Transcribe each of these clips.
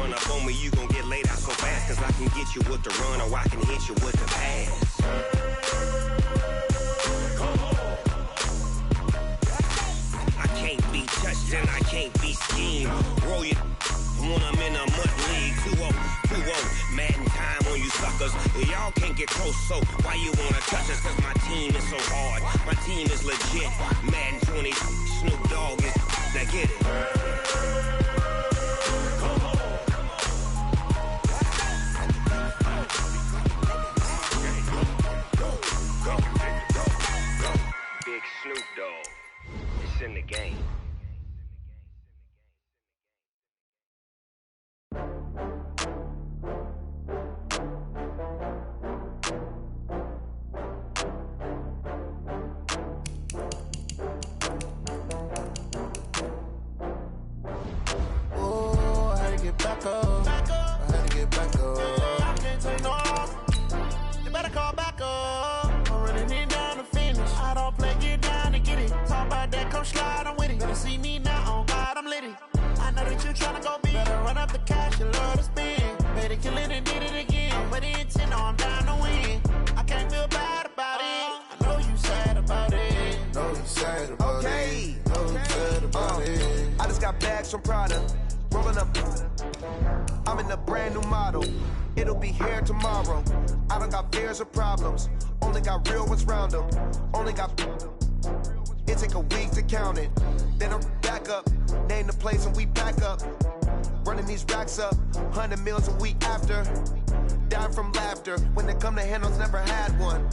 run up on me, you gon' get laid out so fast. Cause I can get you with the run or I can hit you with the pass. I can't be touched and I can't be schemed. Roll you when I'm in a mud league. 2-0, Madden time on you suckers. Y'all can't get close, so why you wanna touch us? Cause my team is so hard, my team is legit. Madden 20, Snoop Dogg is, now get it. Big Snoop Dogg, it's in the game. I just got bags from Prada, rolling up. I'm in a brand new model. It'll be here tomorrow. I don't got fears or problems. Only got real ones round them. Only got. It take a week to count it. Then I'm back up. Name the place and we back up. Running these racks up. 100 meals a week after. Dying from laughter. When they come to handles, never had one.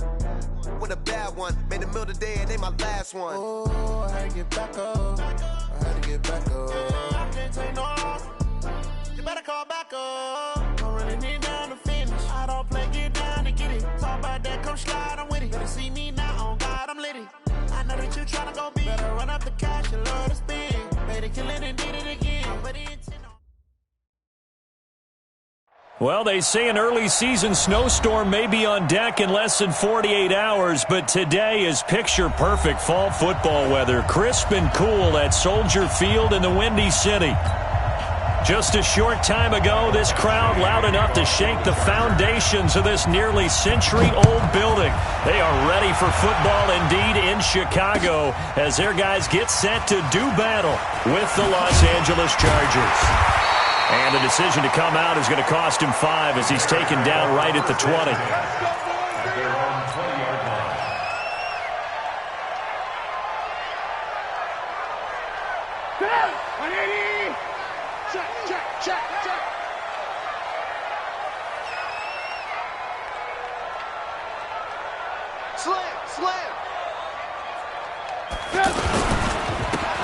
With a bad one. Made a meal today and they my last one. Oh, I had to get back up. I had to get back up. I can't take no loss. You better call back up. I'm running it down to finish. I don't play, get down to get it. Talk about that, come slide, I'm with it. Better see me now, on God, I'm litty. I know that you tryna go big. Better run up the cash and love to spin. Made a killing and did it again. But it Well, they say an early season snowstorm may be on deck in less than 48 hours, but today is picture-perfect fall football weather. Crisp and cool at Soldier Field in the Windy City. Just a short time ago, this crowd loud enough to shake the foundations of this nearly century-old building. They are ready for football indeed in Chicago as their guys get set to do battle with the Los Angeles Chargers. And the decision to come out is going to cost him 5 as he's taken down right at the 20.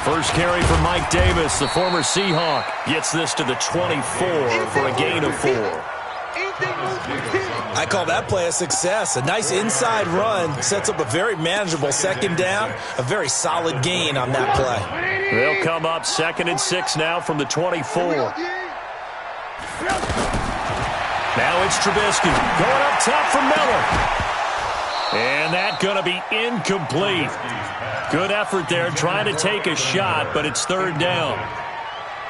First carry for Mike Davis, the former Seahawk, gets this to the 24 for a gain of 4. I call that play a success. A nice inside run sets up a very manageable second down, a very solid gain on that play. They'll come up 2nd and 6 now from the 24. Now it's Trubisky going up top for Miller. And that's going to be incomplete. Good effort there trying to take a shot, but it's 3rd down.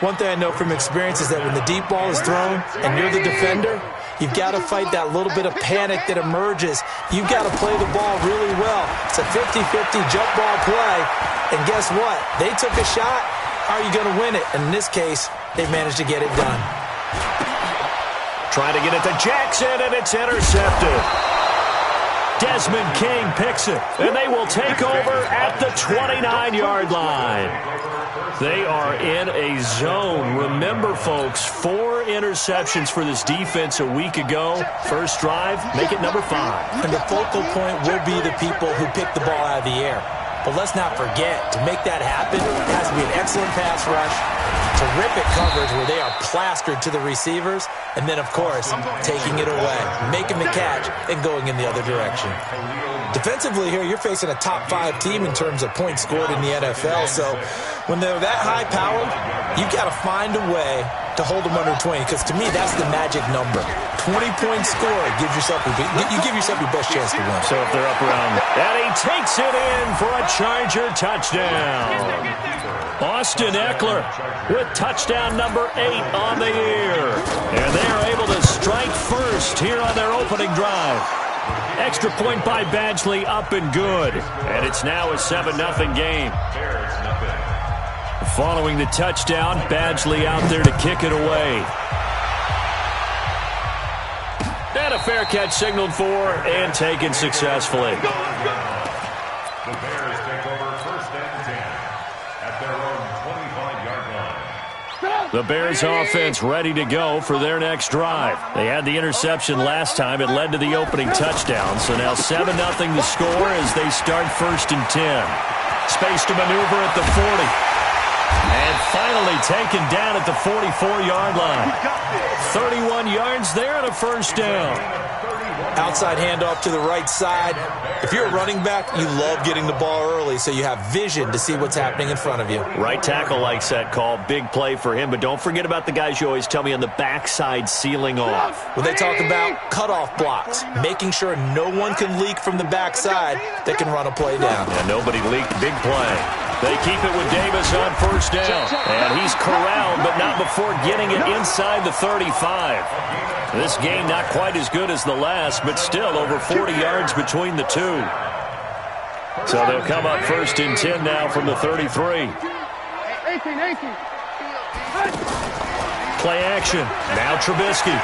One thing I know from experience is that when the deep ball is thrown and you're the defender, you've got to fight that little bit of panic that emerges. You've got to play the ball really well. It's a 50-50 jump ball play. And guess what? They took a shot. How are you going to win it? And in this case, they managed to get it done. Trying to get it to Jackson, and it's intercepted. Desmond King picks it, and they will take over at the 29-yard line. They are in a zone. Remember, folks, 4 interceptions for this defense a week ago. First drive, make it number 5. And the focal point will be the people who pick the ball out of the air. But let's not forget, to make that happen, it has to be an excellent pass rush, terrific coverage where they are plastered to the receivers, and then, of course, taking it away, making the catch, and going in the other direction. Defensively here, you're facing a top 5 team in terms of points scored in the NFL, so when they're that high-powered, you've got to find a way to hold them under 20, because to me, that's the magic number. 20 points scored gives yourself you give yourself your best chance to win. So if they're up around, and he takes it in for a Charger touchdown. Austin Eckler with touchdown number 8 on the year. first here on their opening drive. Extra point by Badgley, up and good. And it's now a 7-0 game. Following the touchdown, Badgley out there to kick it away. And a fair catch signaled for and taken successfully. The Bears take over 1st and 10 at their own 25-yard line. The Bears offense ready to go for their next drive. They had the interception last time. It led to the opening touchdown. So now 7-0 the score as they start 1st and 10. Space to maneuver at the 40. And finally taken down at the 44-yard line. 31 yards there and a first down. Outside handoff to the right side. If you're a running back, you love getting the ball early so you have vision to see what's happening in front of you. Right tackle likes that call. Big play for him. But don't forget about the guys you always tell me on the backside sealing off. When they talk about cutoff blocks, making sure no one can leak from the backside that can run a play down. Yeah, nobody leaked. Big play. They keep it with Davis on first down. And he's corralled, but not before getting it inside the 35. This game not quite as good as the last, but still over 40 yards between the two. So they'll come up 1st and 10 now from the 33. Play action. Now Trubisky.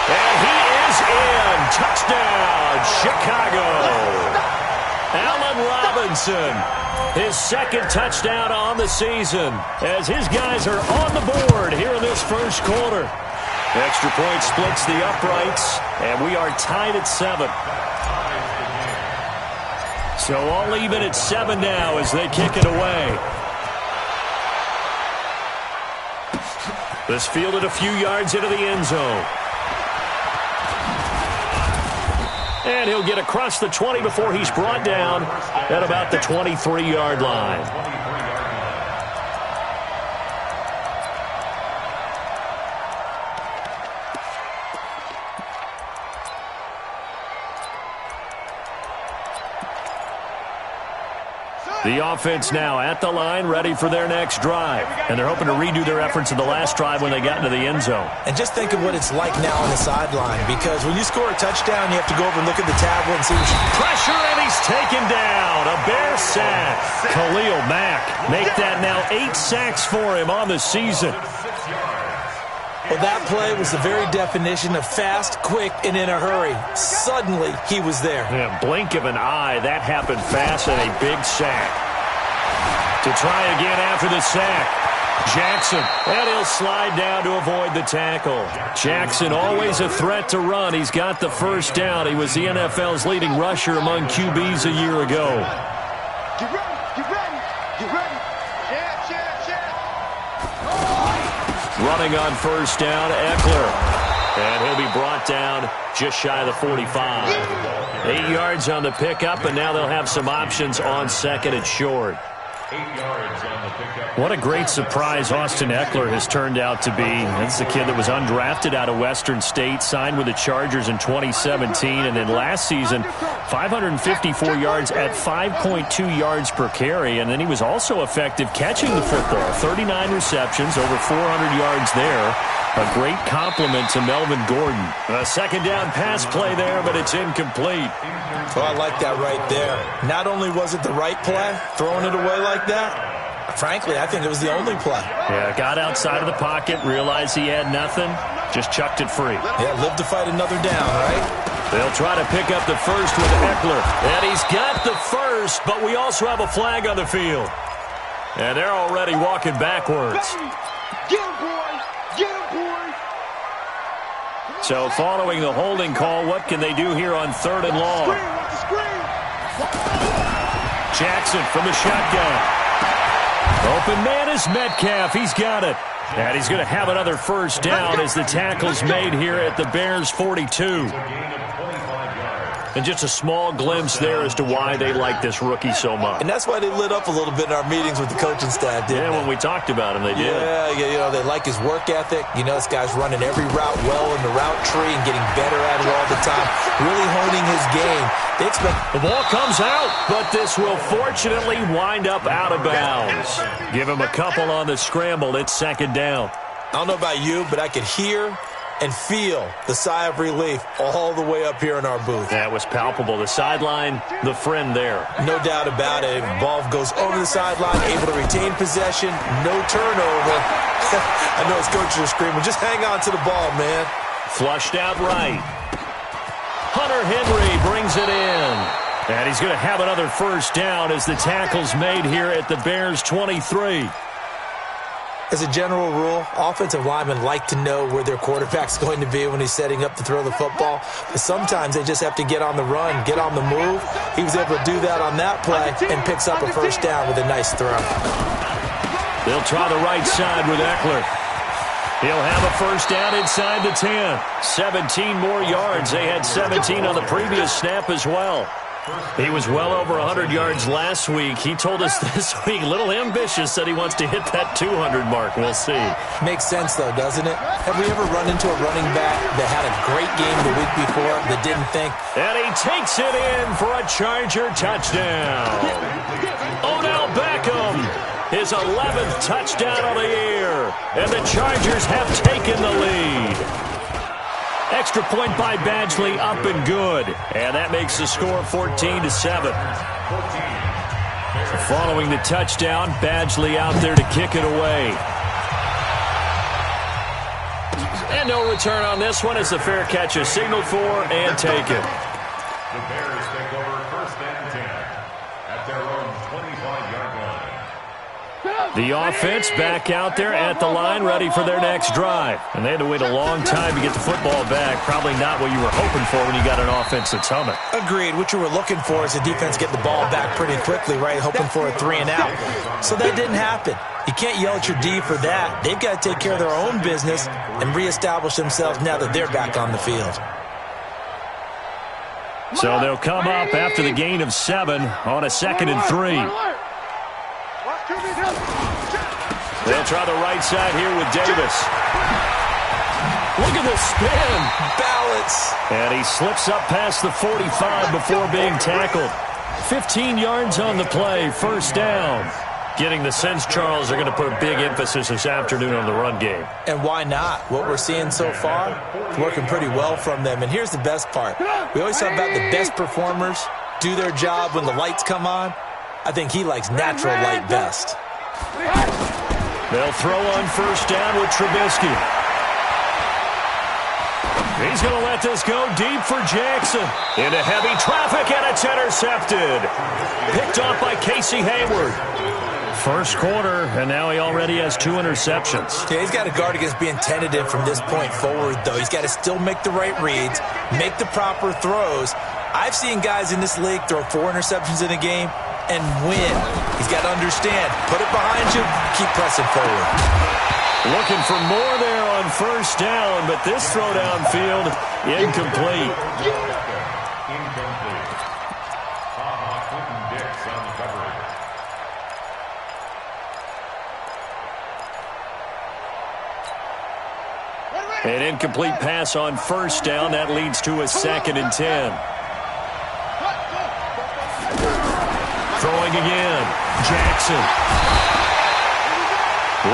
And he is in. Touchdown, Chicago. Allen Robinson. His 2nd touchdown on the season as his guys are on the board here in this first quarter. Extra point splits the uprights, and we are tied at 7. So all even at 7 now as they kick it away. This fielded a few yards into the end zone. And he'll get across the 20 before he's brought down at about the 23-yard line. The offense now at the line, ready for their next drive. And they're hoping to redo their efforts in the last drive when they got into the end zone. And just think of what it's like now on the sideline, because when you score a touchdown, you have to go over and look at the tablet and see. Pressure, and he's taken down. A Bear sack. Khalil Mack make that now 8 sacks for him on the season. Well, that play was the very definition of fast, quick, and in a hurry. Suddenly, he was there. Yeah, blink of an eye. That happened fast and a big sack. To try again after the sack. Jackson, and he'll slide down to avoid the tackle. Jackson, always a threat to run. He's got the first down. He was the NFL's leading rusher among QBs a year ago. Get ready, get ready, get ready. Running on first down, Eckler. And he'll be brought down just shy of the 45. 8 yards on the pickup, and now they'll have some options on 2nd and short. 8 yards on the pickup. What a great surprise Austin Eckler has turned out to be. That's the kid that was undrafted out of Western State, signed with the Chargers in 2017, and then last season, 554 yards at 5.2 yards per carry, and then he was also effective catching the football. 39 receptions, over 400 yards there. A great compliment to Melvin Gordon. A 2nd down pass play there, but it's incomplete. Oh, I like that right there. Not only was it the right play, throwing it away like that, frankly, I think it was the only play. Yeah, got outside of the pocket, realized he had nothing, just chucked it free. Yeah, live to fight another down, right? They'll try to pick up the first with Eckler. And he's got the first, but we also have a flag on the field. And they're already walking backwards. Get him, boy! Get him, boy! So following the holding call, what can they do here on 3rd and long? Jackson from the shotgun. Open man is Metcalf. He's got it. And he's going to have another first down as the tackle's made here at the Bears' 42. And just a small glimpse there as to why they like this rookie so much. And that's why they lit up a little bit in our meetings with the coaching staff, didn't they? When we talked about him, they did. Yeah, they like his work ethic. This guy's running every route well in the route tree and getting better at it all the time, really honing his game. They expect the ball comes out, but this will fortunately wind up out of bounds. Give him a couple on the scramble. It's second down. I don't know about you, but I could hear and feel the sigh of relief all the way up here in our booth. That was palpable. The sideline, the friend there. No doubt about it. Ball goes over the sideline, able to retain possession, no turnover. I know his coaches are screaming, just hang on to the ball, man. Flushed out right. Hunter Henry brings it in. And he's going to have another first down as the tackle's made here at the Bears' 23. As a general rule, offensive linemen like to know where their quarterback's going to be when he's setting up to throw the football. But sometimes they just have to get on the run, get on the move. He was able to do that on that play and picks up a first down with a nice throw. They'll try the right side with Eckler. He'll have a first down inside the 10. 17 more yards. They had 17 on the previous snap as well. He was well over 100 yards last week. He told us this week, a little ambitious, that he wants to hit that 200 mark. We'll see. Makes sense, though, doesn't it? Have we ever run into a running back that had a great game the week before that didn't think? And he takes it in for a Charger touchdown. Odell Beckham, his 11th touchdown of the year. And the Chargers have taken the lead. Extra point by Badgley, up and good. And that makes the score 14-7. Following the touchdown, Badgley out there to kick it away. And no return on this one as the fair catch is signaled for and taken. The Bears take over first and 10 at their own 25-yard line. The offense back out there at the line, ready for their next drive. And they had to wait a long time to get the football back. Probably not what you were hoping for when you got an offense that's humming. Agreed. What you were looking for is the defense get the ball back pretty quickly, right? Hoping for a 3 and out. So that didn't happen. You can't yell at your D for that. They've got to take care of their own business and reestablish themselves now that they're back on the field. So they'll come up after the gain of 7 on a 2nd and 3. They'll try the right side here with Davis. Look at the spin. Balance. And he slips up past the 45 before being tackled. 15 yards on the play, first down. Getting the sense, Charles, are going to put a big emphasis this afternoon on the run game. And why not? What we're seeing so far is working pretty well from them. And here's the best part. We always talk about the best performers do their job when the lights come on. I think he likes natural light best. They'll throw on first down with Trubisky. He's going to let this go deep for Jackson. Into heavy traffic, and it's intercepted. Picked off by Casey Hayward. First quarter, and now he already has 2 interceptions. Yeah, he's got to guard against being tentative from this point forward, though. He's got to still make the right reads, make the proper throws. I've seen guys in this league throw 4 interceptions in a game and win. He's got to understand, put it behind you, keep pressing forward. Looking for more there on first down, but this throw downfield, incomplete. Incomplete. Quinton-Dix on the coverage. An incomplete pass on first down. That leads to a 2nd and 10. Throwing again. Jackson.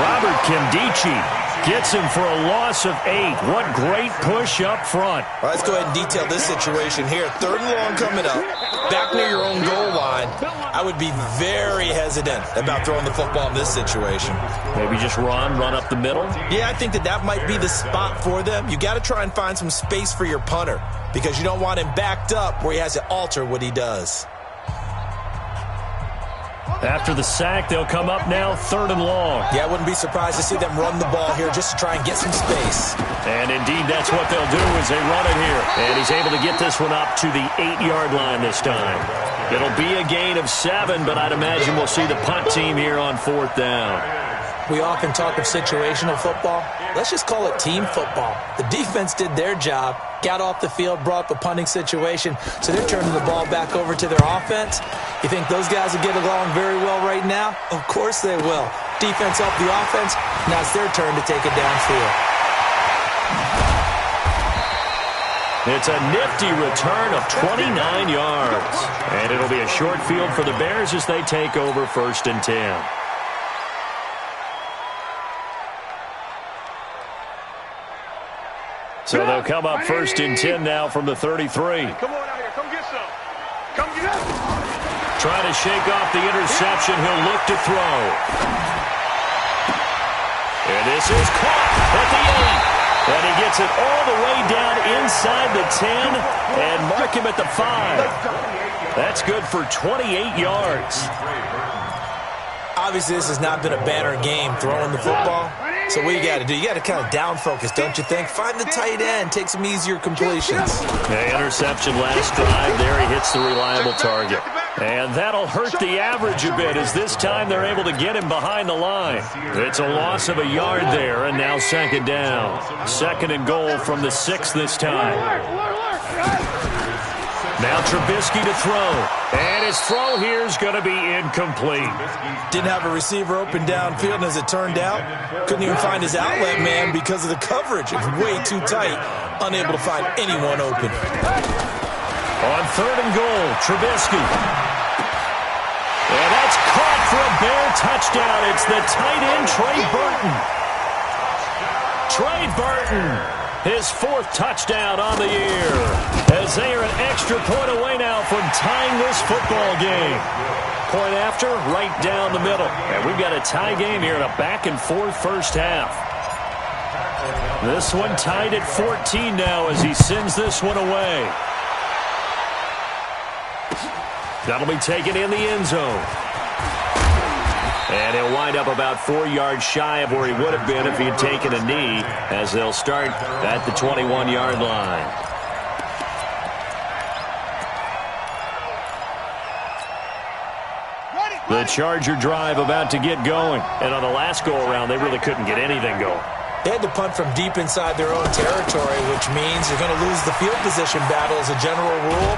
Robert Kimdichie gets him for a loss of 8. What great push up front. All right, let's go ahead and detail this situation here. 3rd and long coming up. Back near your own goal line. I would be very hesitant about throwing the football in this situation. Maybe just run up the middle? Yeah, I think that might be the spot for them. You got to try and find some space for your punter because you don't want him backed up where he has to alter what he does. After the sack, they'll come up now 3rd and long. Yeah, I wouldn't be surprised to see them run the ball here just to try and get some space. And indeed, that's what they'll do as they run it here. And he's able to get this one up to the 8-yard line this time. It'll be a gain of 7, but I'd imagine we'll see the punt team here on 4th down. We often talk of situational football. Let's just call it team football. The defense did their job, got off the field, brought up a punting situation, so they're turning the ball back over to their offense. You think those guys will get along very well right now? Of course they will. Defense helped the offense. Now it's their turn to take it downfield. It's a nifty return of 29 yards. And it'll be a short field for the Bears as they take over 1st and 10. So they'll come up 1st and 10 now from the 33. Come on out here. Come get some. Come get it. Trying to shake off the interception. He'll look to throw. And this is caught at the 8. And he gets it all the way down inside the 10 and mark him at the 5. That's good for 28 yards. Obviously, this has not been a banner game throwing the football. So what you got to do, you got to kind of down focus, don't you think? Find the tight end, take some easier completions. The interception last drive. There he hits the reliable target. And that'll hurt the average a bit as this time they're able to get him behind the line. It's a loss of a yard there, and now 2nd down. 2nd and goal from the 6 this time. Now Trubisky to throw. And his throw here is going to be incomplete. Didn't have a receiver open downfield, and as it turned out, couldn't even find his outlet man because of the coverage. It's way too tight. Unable to find anyone open. On 3rd and goal, Trubisky. And that's caught for a Bear touchdown. It's the tight end, Trey Burton. Trey Burton, his 4th touchdown on the year. As they are an extra point away now from tying this football game. Point after, right down the middle. And we've got a tie game here in a back-and-forth first half. This one tied at 14 now as he sends this one away. That'll be taken in the end zone. And he'll wind up about 4 yards shy of where he would have been if he had taken a knee, as they'll start at the 21-yard line. The Charger drive about to get going. And on the last go-around, they really couldn't get anything going. They had to punt from deep inside their own territory, which means you're going to lose the field position battle as a general rule.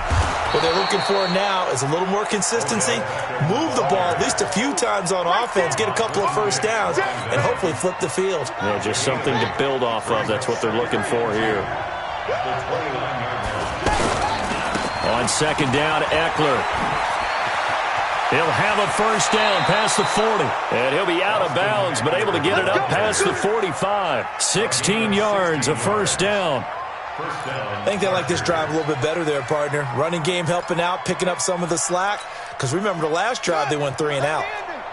What they're looking for now is a little more consistency, move the ball at least a few times on offense, get a couple of first downs, and hopefully flip the field. Yeah, just something to build off of. That's what they're looking for here. On 2nd down, Eckler. He'll have a first down past the 40. And he'll be out of bounds, but able to get it up past the 45. 16 yards, a first down. I think they like this drive a little bit better there, partner. Running game helping out, picking up some of the slack. Because remember the last drive, they went 3 and out.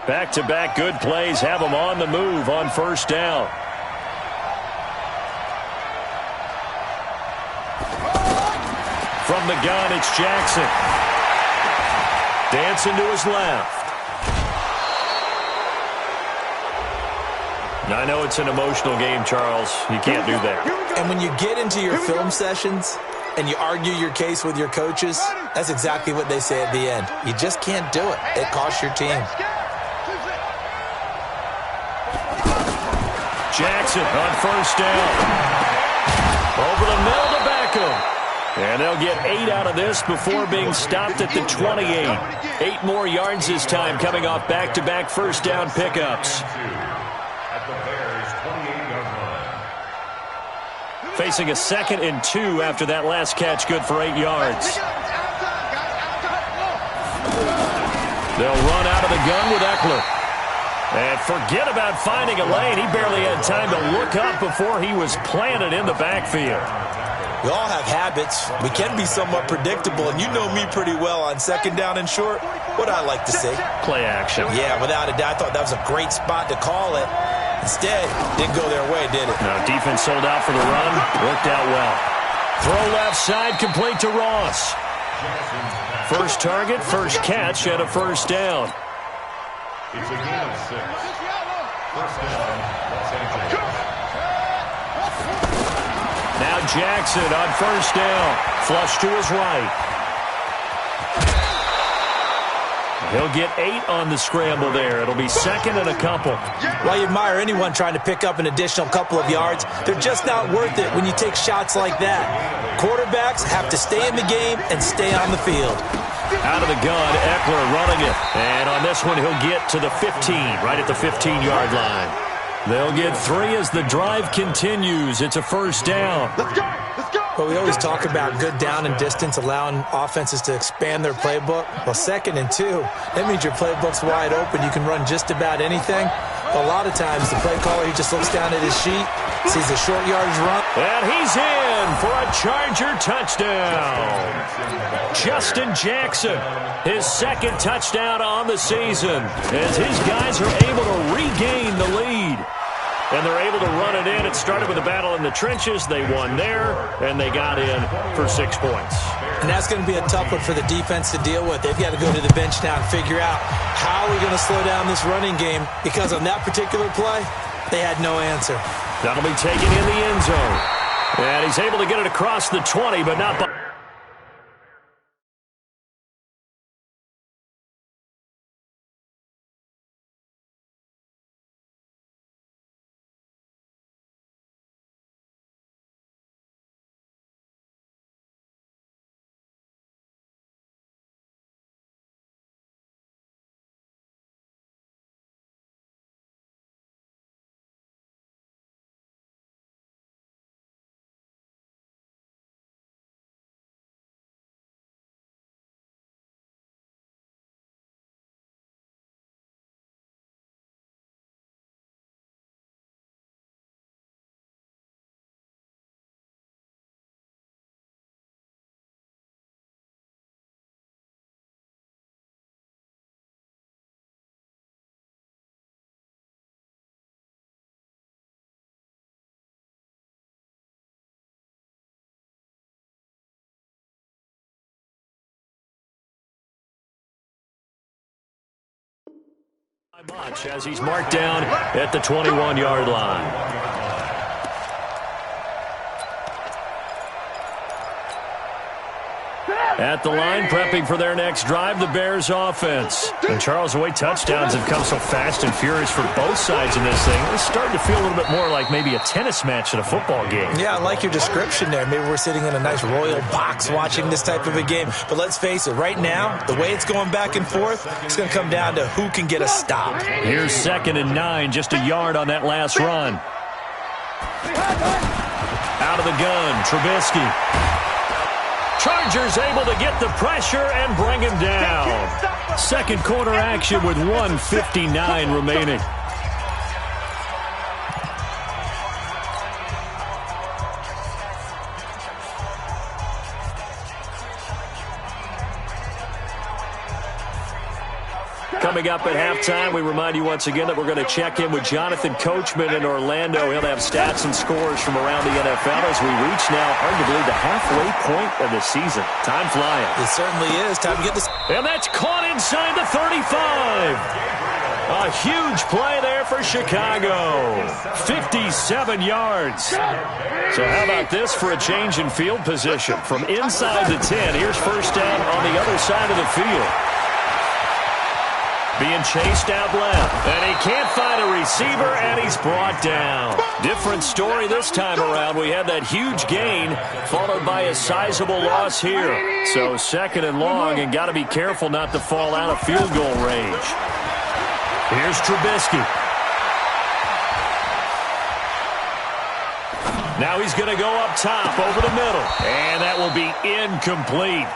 Back-to-back good plays have them on the move on first down. From the gun, it's Jackson. Dancing to his left. Now, I know it's an emotional game, Charles. You can't do that. And when you get into your film sessions and you argue your case with your coaches, that's exactly what they say at the end. You just can't do it. It costs your team. Jackson on first down. Over the middle to Beckham. And they'll get 8 out of this before being stopped at the 28. 8 more yards this time coming off back-to-back first down pickups. Facing a 2nd and 2 after that last catch, good for 8 yards. They'll run out of the gun with Eckler. And forget about finding a lane. He barely had time to look up before he was planted in the backfield. We all have habits. We can be somewhat predictable, and you know me pretty well on 2nd down and short. What I like to see. Play action. Yeah, without a doubt. I thought that was a great spot to call it. Instead, didn't go their way, did it? No, defense sold out for the run. Worked out well. Throw left side, complete to Ross. First target, first catch, and a first down. It's a gain of 6. First down, Los Angeles. Now Jackson on first down. Flush to his right. He'll get 8 on the scramble there. It'll be second and a couple. While you admire anyone trying to pick up an additional couple of yards, they're just not worth it when you take shots like that. Quarterbacks have to stay in the game and stay on the field. Out of the gun, Eckler running it. And on this one, he'll get to the 15, right at the 15-yard line. They'll get 3 as the drive continues. It's a first down. Let's go! Let's go! But we always talk about good down and distance, allowing offenses to expand their playbook. Well, 2nd and 2, that means your playbook's wide open. You can run just about anything. A lot of times, the play caller, he just looks down at his sheet, sees a short yardage run. And he's in for a Charger touchdown. Justin Jackson, his 2nd touchdown on the season, as his guys are able to regain the lead. And they're able to run it in. It started with a battle in the trenches. They won there, and they got in for 6 points. And that's going to be a tough one for the defense to deal with. They've got to go to the bench now and figure out how are we going to slow down this running game, because on that particular play, they had no answer. That'll be taken in the end zone. And he's able to get it across the 20, but not by... much as he's marked down at the 21-yard line. At the line, prepping for their next drive, the Bears offense. And Charles, the way touchdowns have come so fast and furious for both sides in this thing, it's starting to feel a little bit more like maybe a tennis match at a football game. Yeah, I like your description there. Maybe we're sitting in a nice royal box watching this type of a game. But let's face it, right now, the way it's going back and forth, it's going to come down to who can get a stop. Here's 2nd and 9, just a yard on that last run. Out of the gun, Trubisky. Chargers able to get the pressure and bring him down. Second quarter action with 1:59 remaining. Coming up at halftime, we remind you once again that we're going to check in with Jonathan Coachman in Orlando. He'll have stats and scores from around the NFL as we reach now arguably the halfway point of the season. Time flying. It certainly is. Time to get this. And that's caught inside the 35. A huge play there for Chicago. 57 yards. So how about this for a change in field position? From inside the 10, here's first down on the other side of the field. Being chased out left, and he can't find a receiver, and he's brought down. Different story this time around. We had that huge gain, followed by a sizable loss here. So 2nd and long, and got to be careful not to fall out of field goal range. Here's Trubisky. Now he's going to go up top over the middle, and that will be incomplete.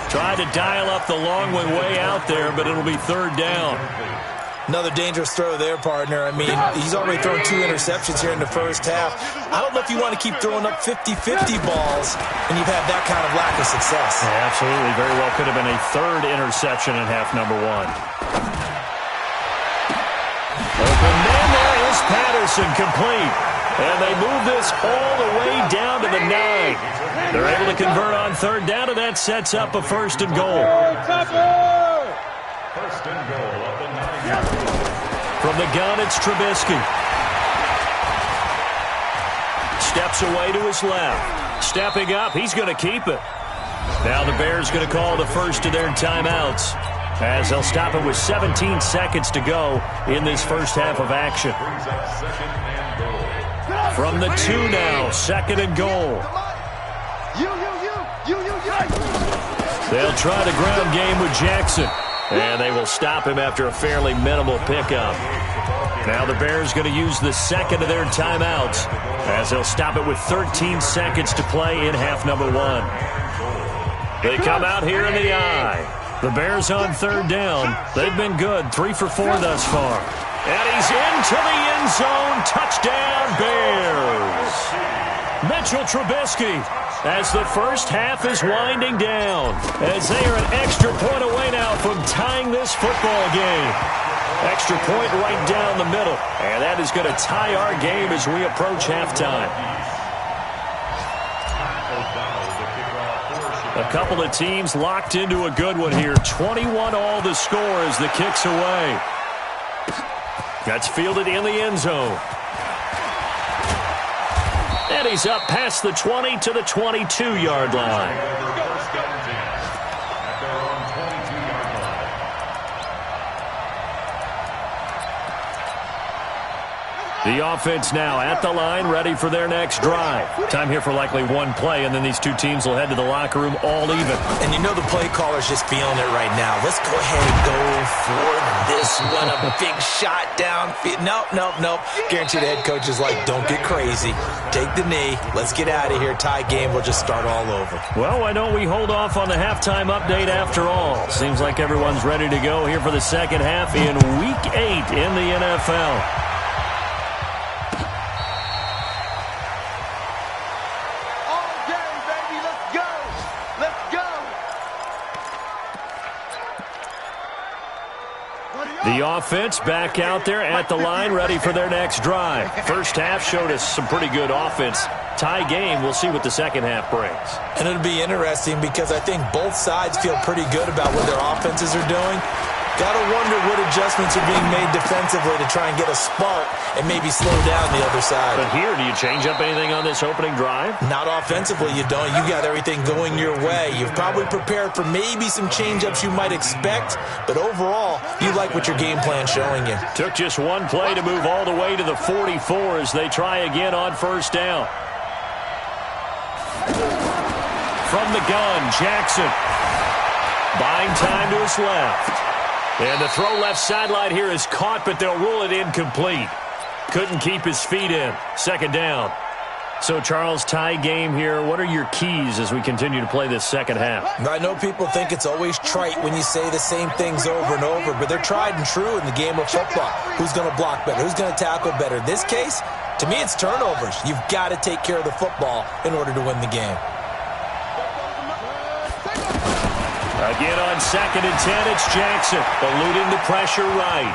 Tried to dial up the long one way out there, but it'll be 3rd down. Another dangerous throw there, partner. I mean, he's already thrown 2 interceptions here in the first half. I don't know if you want to keep throwing up 50-50 balls and you've had that kind of lack of success. Yeah, absolutely. Very well could have been a 3rd interception in half number 1. Open man, there is Patterson, complete. And they move this all the way down to the 9. They're able to convert on 3rd down, and that sets up a 1st and goal. 1st and goal of the 9. From the gun, it's Trubisky. Steps away to his left. Stepping up, he's going to keep it. Now the Bears going to call the first of their timeouts. as they'll stop it with 17 seconds to go in this first half of action. From the 2 now, 2nd and goal. They'll try the ground game with Jackson, and they will stop him after a fairly minimal pickup. Now the Bears going to use the second of their timeouts as they'll stop it with 13 seconds to play in half number 1. They come out here in the eye. The Bears on 3rd down. They've been good, 3 for 4 thus far. And he's into the end zone. Touchdown, Bears. Mitchell Trubisky, as the first half is winding down, as they are an extra point away now from tying this football game. Extra point right down the middle, and that is going to tie our game as we approach halftime. A couple of teams locked into a good one here. 21 all the score as the kick's away. That's fielded in the end zone. And he's up past the 20 to the 22-yard line. The offense now at the line, ready for their next drive. Time here for likely one play, and then these two teams will head to the locker room all even. And you know the play caller's just feeling it right now. Let's go ahead and go for this one. A big shot down. Nope. Guarantee the head coach is like, don't get crazy. Take the knee. Let's get out of here. Tie game. We'll just start all over. Well, why don't we hold off on the halftime update after all? Seems like everyone's ready to go here for the second half in Week 8 in the NFL. The offense back out there at the line, ready for their next drive. First half showed us some pretty good offense. Tie game, we'll see what the second half brings. And it'll be interesting because I think both sides feel pretty good about what their offenses are doing. Got to wonder what adjustments are being made defensively to try and get a spark and maybe slow down the other side. But here, do you change up anything on this opening drive? Not offensively, you don't. You got everything going your way. You've probably prepared for maybe some change-ups you might expect, but overall, you like what your game plan's showing you. Took just one play to move all the way to the 44 as they try again on first down. From the gun, Jackson. Buying time to his left. And the throw left sideline here is caught, but they'll rule it incomplete. Couldn't keep his feet in. Second down. So, Charles, tie game here. What are your keys as we continue to play this second half? I know people think it's always trite when you say the same things over and over, but they're tried and true in the game of football. Who's going to block better? Who's going to tackle better? In this case, to me, it's turnovers. You've got to take care of the football in order to win the game. Again on 2nd and 10, it's Jackson, eluding the pressure right.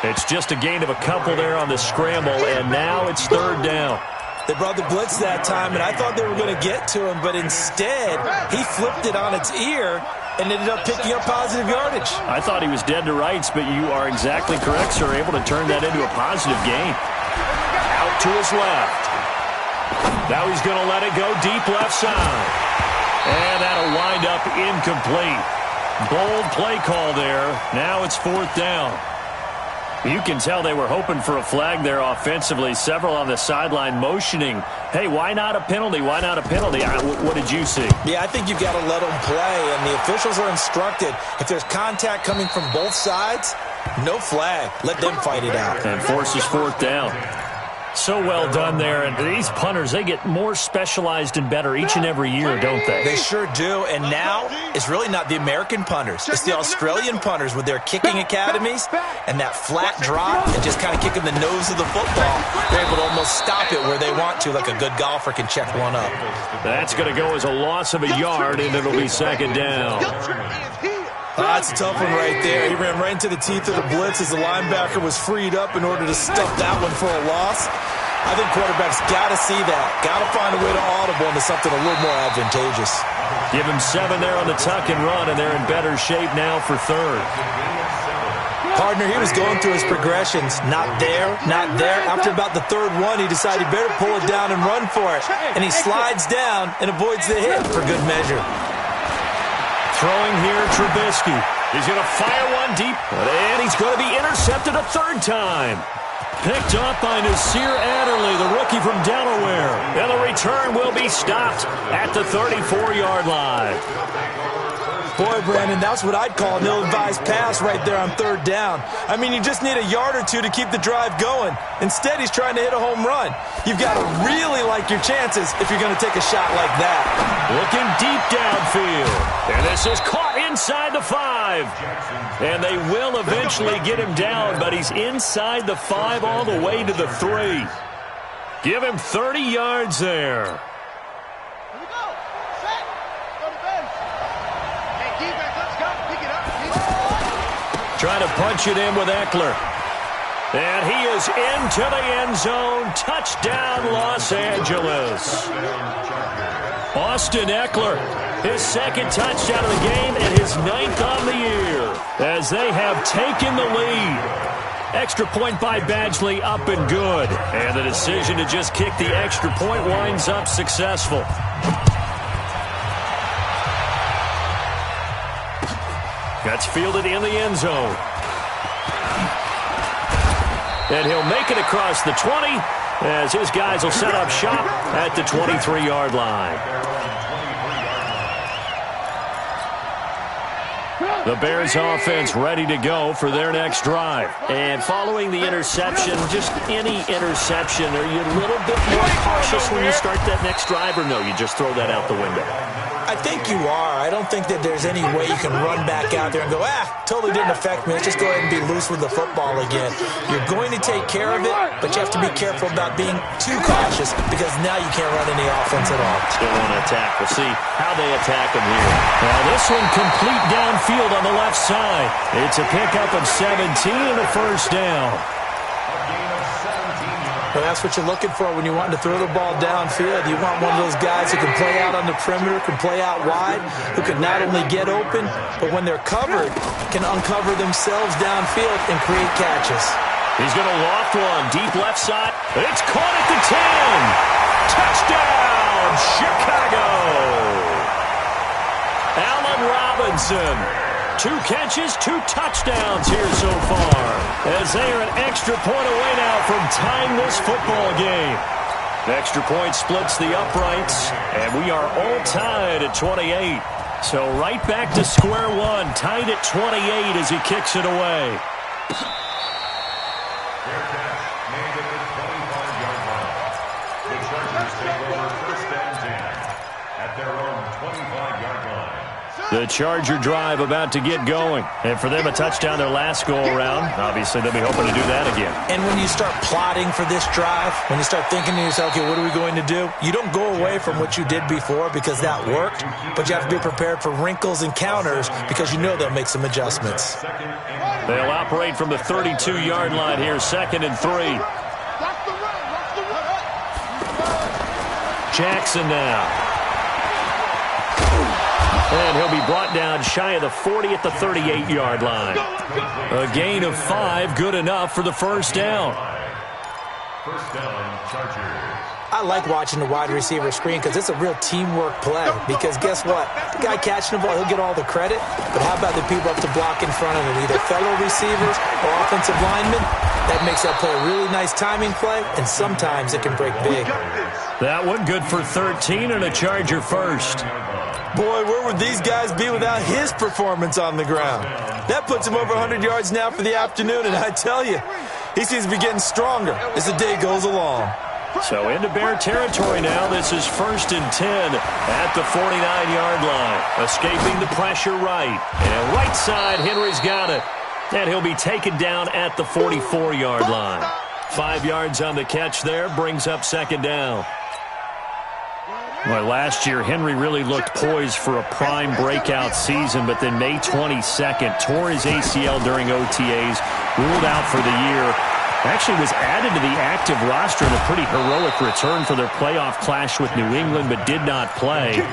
It's just a gain of a couple there on the scramble, and now it's 3rd down. They brought the blitz that time, and I thought they were going to get to him, but instead, he flipped it on its ear and ended up picking up positive yardage. I thought he was dead to rights, but you are exactly correct, sir. Able to turn that into a positive gain. Out to his left. Now he's going to let it go deep left side. And that'll wind up incomplete. Bold play call there. Now it's 4th down. You can tell they were hoping for a flag there offensively. Several on the sideline motioning, hey, why not a penalty? Why not a penalty? What did you see? Yeah, I think you've got to let them play, and the officials are instructed. If there's contact coming from both sides, no flag. Let them fight it out. And forces 4th down. So well done there. And these punters, they get more specialized and better each and every year, don't they? They sure do. And now it's really not the American punters. It's the Australian punters with their kicking academies and that flat drop and just kind of kicking the nose of the football. They're able to almost stop it where they want to, like a good golfer can check one up. That's going to go as a loss of a yard, and it'll be 2nd down. That's a tough one right there. He ran right into the teeth of the blitz as the linebacker was freed up in order to stuff that one for a loss. I think quarterbacks got to see that. Got to find a way to audible into something a little more advantageous. Give him 7 there on the tuck and run, and they're in better shape now for 3rd. Partner, he was going through his progressions. Not there, not there. After about the 3rd one, he decided he better pull it down and run for it. And he slides down and avoids the hit for good measure. Throwing here, Trubisky. He's going to fire one deep, and he's going to be intercepted a third time. Picked up by Nasir Adderley, the rookie from Delaware. And the return will be stopped at the 34-yard line. Boy, Brandon, that's what I'd call an ill-advised pass right there on third down. I mean, you just need a yard or two to keep the drive going. Instead, he's trying to hit a home run. You've got to really like your chances if you're going to take a shot like that. Looking deep downfield. And this is caught inside the 5. And they will eventually get him down, but he's inside the 5 all the way to the 3. Give him 30 yards there. Trying to punch it in with Eckler. And he is into the end zone. Touchdown, Los Angeles. Austin Eckler, his second touchdown of the game and his 9th on the year as they have taken the lead. Extra point by Badgley, up and good. And the decision to just kick the extra point winds up successful. That's fielded in the end zone. And he'll make it across the 20 as his guys will set up shop at the 23-yard line. The Bears offense ready to go for their next drive. And following the interception, just any interception, are you a little bit more cautious when you start that next drive, or no, you just throw that out the window? I think you are. I don't think that there's any way you can run back out there and go, totally didn't affect me. Let's just go ahead and be loose with the football again. You're going to take care of it, but you have to be careful about being too cautious because now you can't run any offense at all. Still want to attack. We'll see how they attack him here. Now this one complete downfield on the left side. It's a pickup of 17 and a first down. Well, that's what you're looking for when you want to throw the ball downfield. You want one of those guys who can play out on the perimeter, can play out wide, who can not only get open, but when they're covered, can uncover themselves downfield and create catches. He's going to loft one, deep left side. It's caught at the 10. Touchdown, Chicago. Allen Robinson. 2 catches, 2 touchdowns here so far, as they are an extra point away now from tying this football game. The extra point splits the uprights, and we are all tied at 28. So right back to square one, tied at 28 as he kicks it away. The Chargers take over first and 10 at their own 25-yard line. The Charger drive about to get going. And for them, a touchdown their last go-around. Obviously, they'll be hoping to do that again. And when you start plotting for this drive, when you start thinking to yourself, okay, what are we going to do? You don't go away from what you did before because that worked, but you have to be prepared for wrinkles and counters because you know they'll make some adjustmts. They'll operate from the 32-yard line here, 2nd and 3. Jackson now. And he'll be brought down shy of the 40 at the 38-yard line. A gain of 5, good enough for the first down. First down, Chargers. I like watching the wide receiver screen because it's a real teamwork play. Because guess what? The guy catching the ball, he'll get all the credit. But how about the people up to block in front of him? Either fellow receivers or offensive linemen. That makes that play a really nice timing play, and sometimes it can break big. That one good for 13 and a Charger first. Boy, where would these guys be without his performance on the ground? That puts him over 100 yards now for the afternoon, and I tell you, he seems to be getting stronger as the day goes along. So into Bear territory now. This is 1st and 10 at the 49-yard line. Escaping the pressure right. And right side, Henry's got it. And he'll be taken down at the 44-yard line. 5 yards on the catch there, brings up 2nd down. Well, last year, Henry really looked poised for a prime breakout season, but then May 22nd, tore his ACL during OTAs, ruled out for the year. Actually was added to the active roster in a pretty heroic return for their playoff clash with New England, but did not play.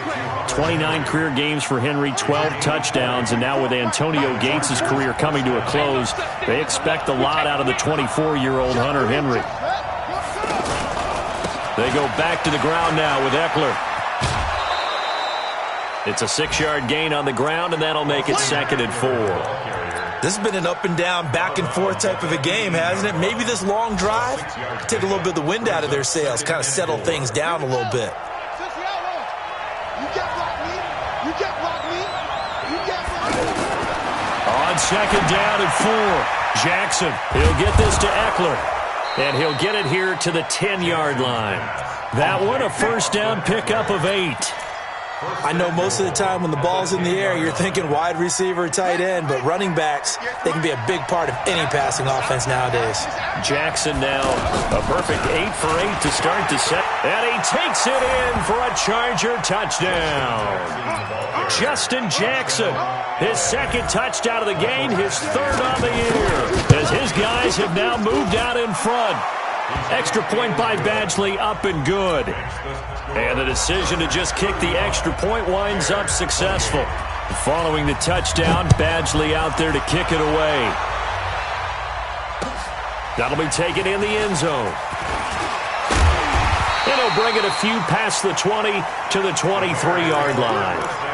29 career games for Henry, 12 touchdowns, and now with Antonio Gates' career coming to a close, they expect a lot out of the 24-year-old Hunter Henry. They go back to the ground now with Eckler. It's a 6-yard gain on the ground, and that'll make it 2nd and 4. This has been an up-and-down, back-and-forth type of a game, hasn't it? Maybe this long drive take a little bit of the wind out of their sails, kind of settle things down a little bit. On 2nd down and 4, Jackson, he'll get this to Eckler, and he'll get it here to the 10-yard line. That one, a first down pickup of 8. I know most of the time when the ball's in the air, you're thinking wide receiver, tight end, but running backs, they can be a big part of any passing offense nowadays. Jackson now a perfect 8 for 8 to start the set. And he takes it in for a Charger touchdown. Justin Jackson, his 2nd touchdown of the game, his 3rd on the year, as his guys have now moved out in front. Extra point by Badgley, up and good. And the decision to just kick the extra point winds up successful. Following the touchdown, Badgley out there to kick it away. That'll be taken in the end zone. And he'll bring it a few past the 20 to the 23-yard line.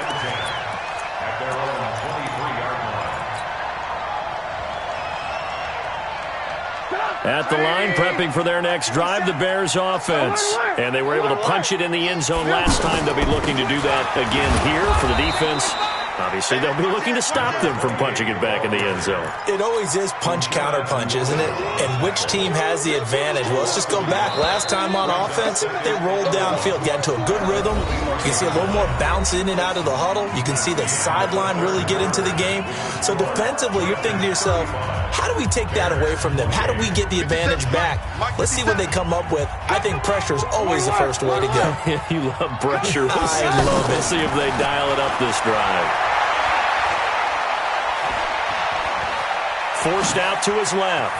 At the line, prepping for their next drive, the Bears offense. And they were able to punch it in the end zone last time. They'll be looking to do that again here for the defense. Obviously, they'll be looking to stop them from punching it back in the end zone. It always is punch-counter-punch, isn't it? And which team has the advantage? Well, let's just go back. Last time on offense, they rolled downfield, got into a good rhythm. You can see a little more bounce in and out of the huddle. You can see the sideline really get into the game. So defensively, you're thinking to yourself, how do we take that away from them? How do we get the advantage back? Let's see what they come up with. I think pressure is always the first way to go. You love pressure. I love it. We'll see if they dial it up this drive. Forced out to his left.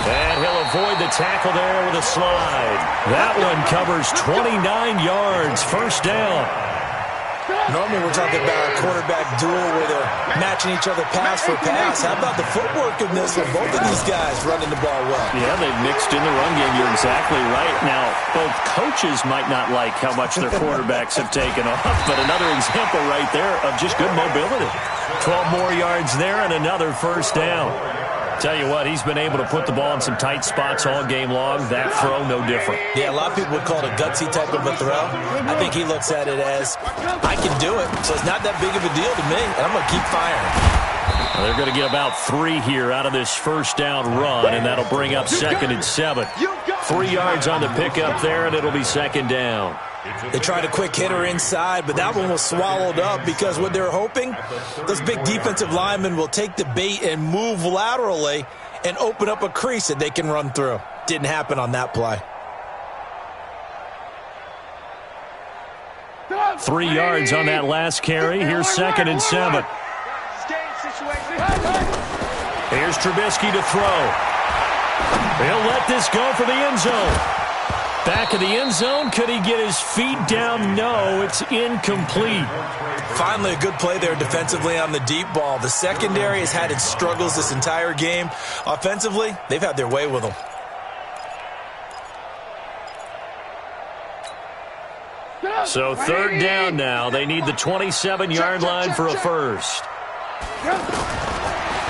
And he'll avoid the tackle there with a slide. That one covers 29 yards. First down. Normally we're talking about a quarterback duel where they're matching each other pass for pass. How about the footwork in this one? Both of these guys running the ball well. Yeah, they've mixed in the run game. You're exactly right. Now, both coaches might not like how much their quarterbacks have taken off, but another example right there of just good mobility. 12 more yards there and another first down. Tell you what, he's been able to put the ball in some tight spots all game long. That throw, no different. Yeah, a lot of people would call it a gutsy type of a throw. I think he looks at it as, I can do it, so it's not that big of a deal to me, and I'm going to keep firing. Well, they're going to get about 3 here out of this first down run, and that'll bring up 2nd and 7. 3 yards on the pickup there, and it'll be 2nd down. They tried a quick hitter inside, but that one was swallowed up because what they're hoping, those big defensive linemen will take the bait and move laterally and open up a crease that they can run through. Didn't happen on that play. 3 yards on that last carry. Here's 2nd and 7. Here's Trubisky to throw. He'll let this go for the end zone. Back of the end zone. Could he get his feet down? No, it's incomplete. Finally, a good play there defensively on the deep ball. The secondary has had its struggles this entire game. Offensively, they've had their way with them. So 3rd down now. They need the 27-yard line for a first.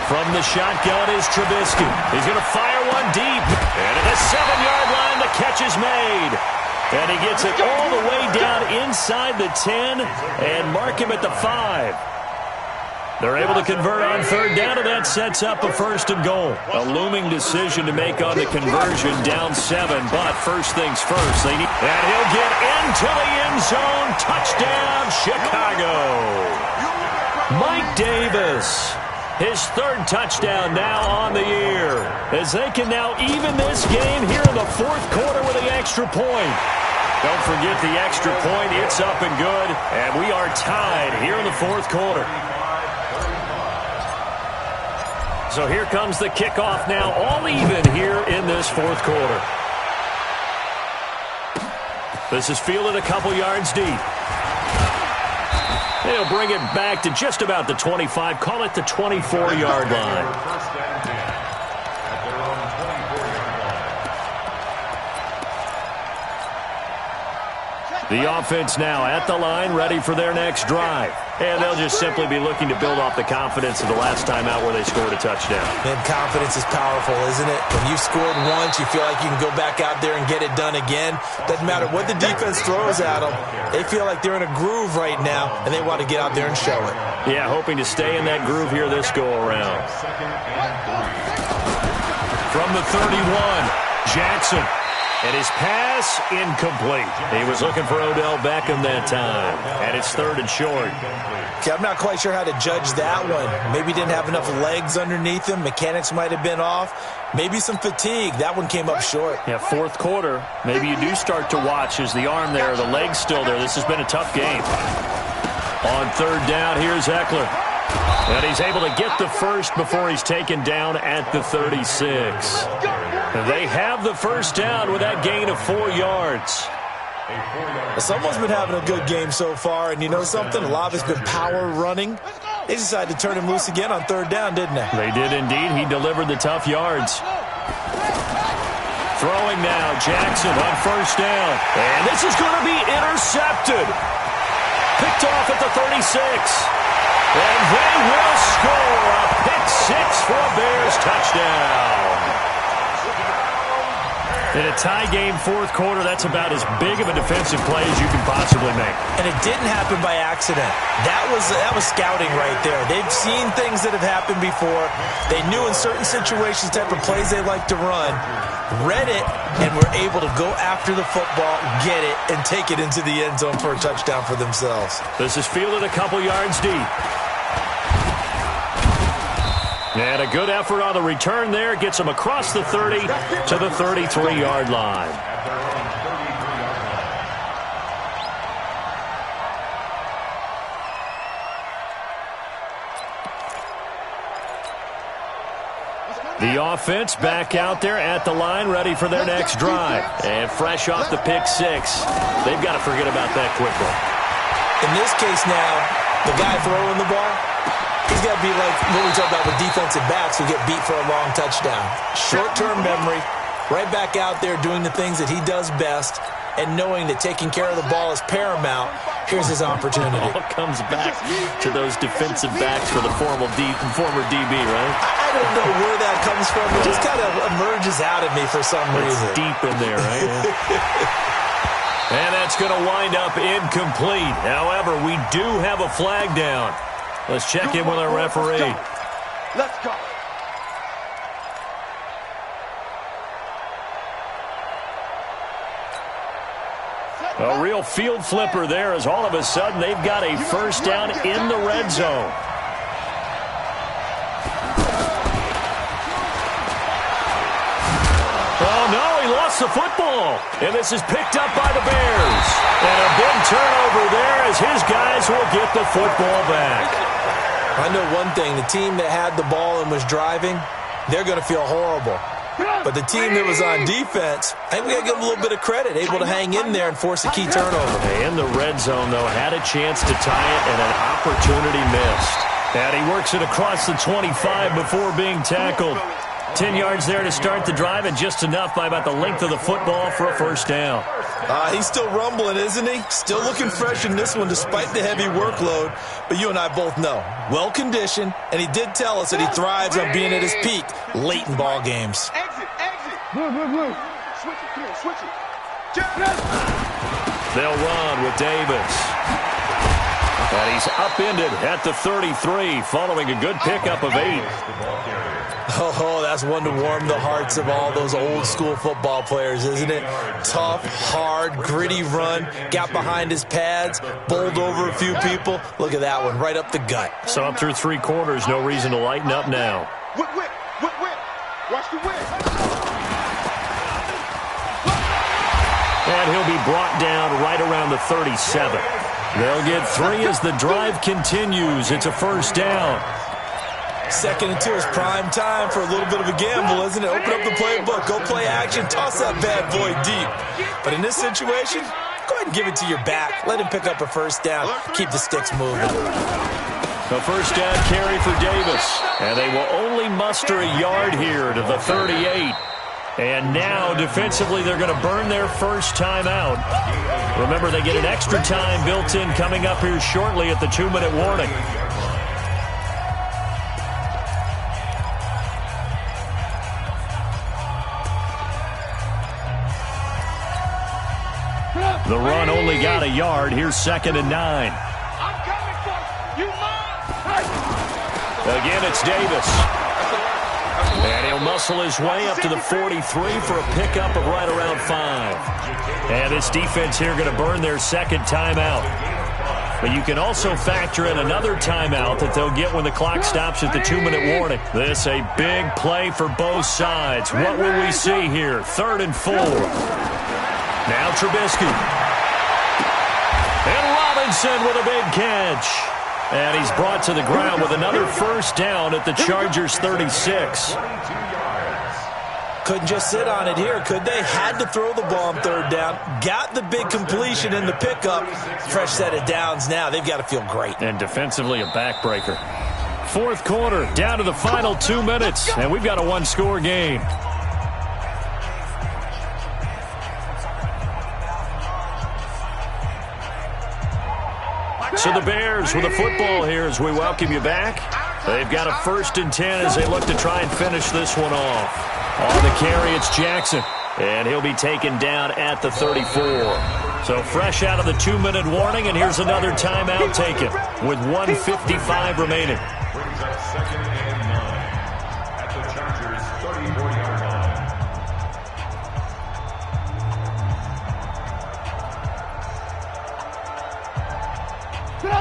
From the shotgun is Trubisky. He's going to fire one deep. And at the 7-yard line, the catch is made. And he gets it all the way down inside the 10 and mark him at the 5. They're able to convert on 3rd down, and that sets up a 1st and goal. A looming decision to make on the conversion, down 7. But first things first, they need... And he'll get into the end zone. Touchdown, Chicago. Mike Davis. His 3rd touchdown now on the year, as they can now even this game here in the 4th quarter with the extra point. Don't forget the extra point. It's up and good, and we are tied here in the 4th quarter. So here comes the kickoff now, all even here in this 4th quarter. This is fielded a couple yards deep. They'll bring it back to just about the 25. Call it the 24-yard line. The offense now at the line, ready for their next drive. And they'll just simply be looking to build off the confidence of the last time out where they scored a touchdown. And confidence is powerful, isn't it? When you've scored once, you feel like you can go back out there and get it done again. Doesn't matter what the defense throws at them. They feel like they're in a groove right now, and they want to get out there and show it. Yeah, hoping to stay in that groove here this go-around. From the 31, Jackson. And his pass incomplete. He was looking for Odell Beckham that time. And it's 3rd and short. Okay, I'm not quite sure how to judge that one. Maybe he didn't have enough legs underneath him. Mechanics might have been off. Maybe some fatigue. That one came up short. Yeah, 4th quarter. Maybe you do start to watch as the arm there, the leg's still there. This has been a tough game. On 3rd down, here's Eckler. And he's able to get the first before he's taken down at the 36. They have the first down with that gain of 4 yards. Someone's been having a good game so far, and you know something? A lot of it's been power running. They decided to turn him loose again on 3rd down, didn't they? They did indeed. He delivered the tough yards. Throwing now, Jackson on 1st down. And this is going to be intercepted. Picked off at the 36. And they will score a pick-6 for a Bears touchdown. In a tie game, 4th quarter, that's about as big of a defensive play as you can possibly make. And it didn't happen by accident. That was scouting right there. They've seen things that have happened before. They knew in certain situations the type of plays they like to run, read it, and were able to go after the football, get it, and take it into the end zone for a touchdown for themselves. This is fielded a couple yards deep. And a good effort on the return there. Gets him across the 30 to the 33-yard line. The offense back out there at the line, ready for their next drive. And fresh off the pick-6. They've got to forget about that quickly. In this case now, the guy throwing the ball, he's got to be like what we talk about with defensive backs who get beat for a long touchdown. Short-term memory, right back out there doing the things that he does best, and knowing that taking care of the ball is paramount. Here's his opportunity. It all comes back to those defensive backs for the former DB, right? I don't know where that comes from. It just kind of emerges out of me for some reason. It's deep in there, right? And that's going to wind up incomplete. However, we do have a flag down. Let's check in with our referee. Let's go. A real field flipper there as all of a sudden they've got a first down in the red zone. Oh, no, he lost the football. And this is picked up by the Bears. And a big turnover there as his guys will get the football back. I know one thing. The team that had the ball and was driving, they're going to feel horrible. But the team that was on defense, I think we got to give them a little bit of credit, able to hang in there and force a key turnover. In the red zone, though, had a chance to tie it and an opportunity missed. And he works it across the 25 before being tackled. 10 yards there to start the drive, and just enough by about the length of the football for a first down. He's still rumbling, isn't he? Still looking fresh in this one despite the heavy workload. But you and I both know, well-conditioned, and he did tell us that he thrives on being at his peak late in ball games. Blue. Switch it, clear, switch it. They'll run with Davis. And he's upended at the 33 following a good pickup of 8. Oh, that's one to warm the hearts of all those old-school football players, isn't it? Tough, hard, gritty run, got behind his pads, bowled over a few people. Look at that one, right up the gut. So up through 3 quarters, no reason to lighten up now. Whip. Watch the whip. And he'll be brought down right around the 37. They'll get 3 as the drive continues. It's a first down. 2nd and 2 is prime time for a little bit of a gamble, isn't it? Open up the playbook, go play action, toss that bad boy deep. But in this situation, go ahead and give it to your back. Let him pick up a first down. Keep the sticks moving. A first down carry for Davis. And they will only muster a yard here to the 38. And now, defensively, they're going to burn their first timeout. Remember, they get an extra time built in coming up here shortly at the 2-minute warning. The run only got a yard. Here's 2nd and 9. I'm coming for you. Again, it's Davis. And he'll muscle his way up to the 43 for a pickup of right around 5. And this defense here going to burn their second timeout. But you can also factor in another timeout that they'll get when the clock stops at the 2-minute warning. This a big play for both sides. What will we see here? 3rd and 4. Now Trubisky. And Robinson with a big catch. And he's brought to the ground with another first down at the Chargers' 36. Couldn't just sit on it here, could they? Had to throw the ball on 3rd down. Got the big completion in the pickup. Fresh set of downs now. They've got to feel great. And defensively, a backbreaker. 4th quarter, down to the final 2 minutes. And we've got a one-score game. So the Bears with a football here as we welcome you back. They've got a 1st and 10 as they look to try and finish this one off. On the carry, it's Jackson. And he'll be taken down at the 34. So fresh out of the 2-minute warning, and here's another timeout taken with 1:55 remaining. Brings up 2nd and 9 at the Chargers' 34-yard line.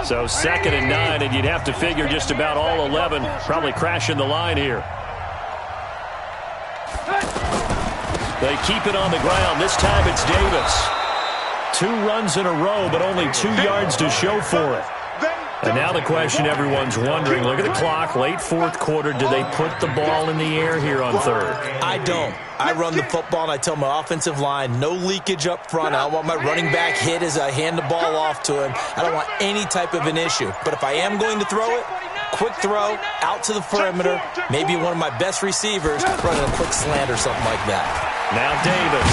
So 2nd and 9, and you'd have to figure just about all 11 probably crashing the line here. They keep it on the ground. This time it's Davis. 2 runs in a row, but only 2 yards to show for it. And now the question everyone's wondering, look at the clock, late 4th quarter, do they put the ball in the air here on 3rd? I don't. I run the football, and I tell my offensive line, no leakage up front. I don't want my running back hit as I hand the ball off to him. I don't want any type of an issue. But if I am going to throw it, quick throw, out to the perimeter, maybe one of my best receivers running a quick slant or something like that. Now Davis.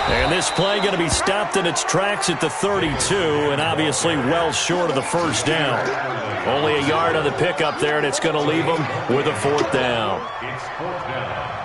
And this play going to be stopped in its tracks at the 32, and obviously well short of the first down. Only a yard on the pickup there, and it's going to leave them with a 4th down. It's 4th down.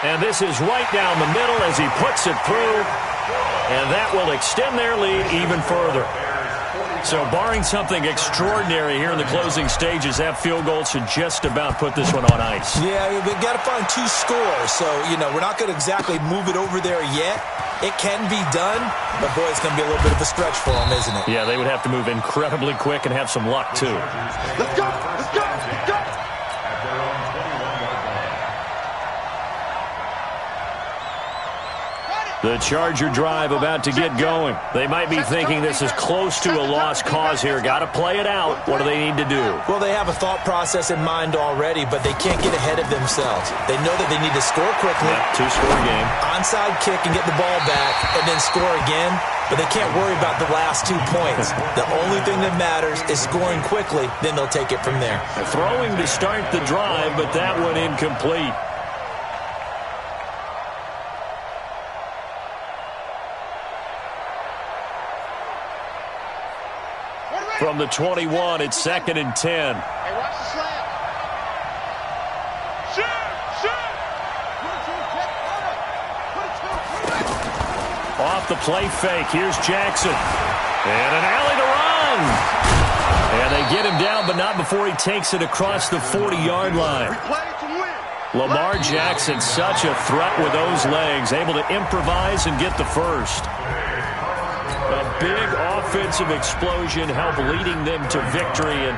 And this is right down the middle as he puts it through. And that will extend their lead even further. So barring something extraordinary here in the closing stages, that field goal should just about put this one on ice. Yeah, we've got to find 2 scores. So, we're not going to exactly move it over there yet. It can be done, but, boy, it's going to be a little bit of a stretch for them, isn't it? Yeah, they would have to move incredibly quick and have some luck, too. Let's go! Let's go! Let's go! At their own 21-yard line. The Charger drive about to get going. They might be thinking this is close to a lost cause here. Got to play it out. What do they need to do? Well, they have a thought process in mind already, but they can't get ahead of themselves. They know that they need to score quickly. Yeah, 2-score game. Onside kick and get the ball back, and then score again. But they can't worry about the last 2 points. The only thing that matters is scoring quickly. Then they'll take it from there. Throwing to start the drive, but that one incomplete. From the 21, it's 2nd and 10. Hey, watch the slant. Shoot! Shoot! Off the play fake, here's Jackson. And an alley to run. And they get him down, but not before he takes it across the 40-yard line. We play to win. Lamar Jackson, such a threat with those legs, able to improvise and get the first. A big offensive explosion helped leading them to victory, and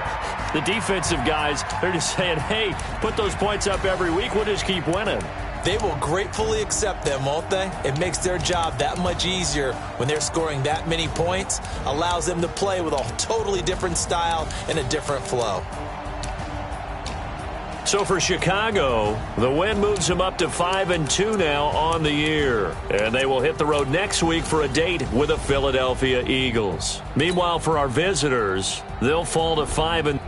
the defensive guys, they're just saying, hey, put those points up every week, we'll just keep winning. They will gratefully accept them, won't they? It makes their job that much easier when they're scoring that many points, allows them to play with a totally different style and a different flow. So for Chicago, the win moves them up to 5-2 now on the year. And they will hit the road next week for a date with the Philadelphia Eagles. Meanwhile, for our visitors, they'll fall to 5-2.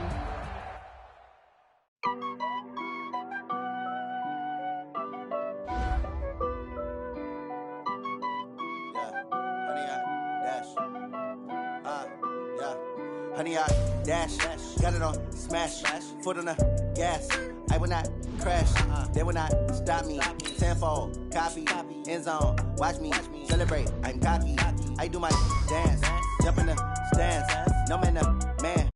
Honey, I dash, got it on smash, foot on the gas. I will not crash, they will not stop me. Tenfold, copy, end zone, watch me celebrate. I'm cocky, I do my dance, jump in the stands. No man,